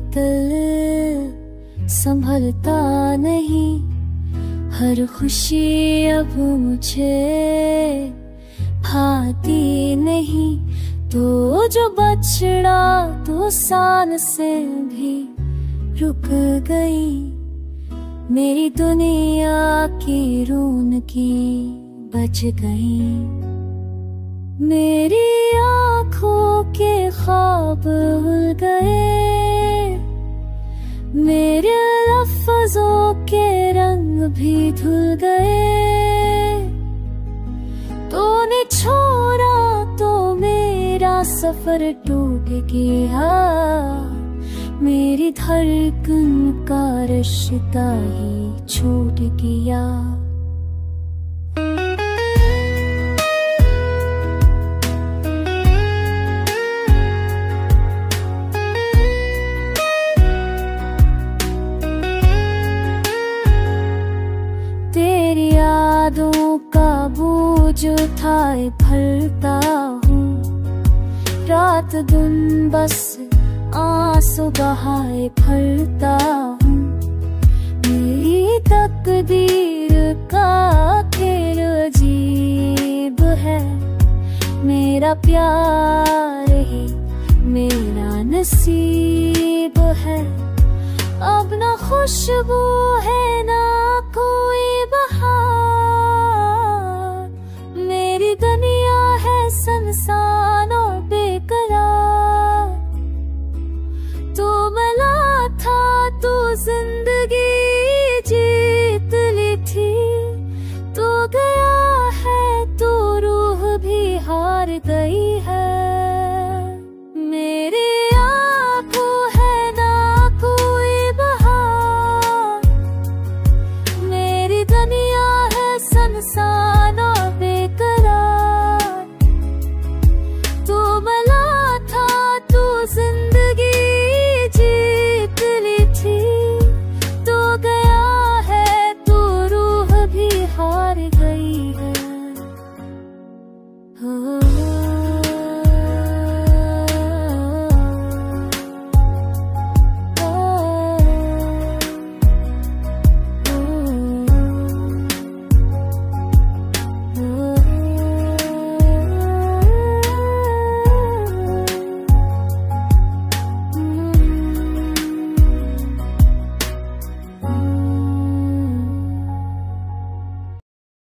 बेकल संभलता नहीं, हर खुशी अब मुझे भाती नहीं। तो जो बछड़ा तो सान से भी रुक गई, मेरी दुनिया की रौनकी बच गई। मेरी आँखों के ख्वाब भूल गए, मेरे लफ्ज़ों के रंग भी धुल गए। तूने छोड़ा तो मेरा सफर टूट गया, मेरी धड़कन का रिश्ता ही छूट गया। तेरी यादों का बोझ उठाए फलता हूँ, रात दिन बस आंसू बहाए फलता हूँ। मेरी तकदीर का खेल अजीब है, मेरा प्यार ही मेरा नसीब है। अब ना खुशबू है ना कोई बहार, मेरी दुनिया है सुनसान और बेकरार। तू मिला था तो जिंदगी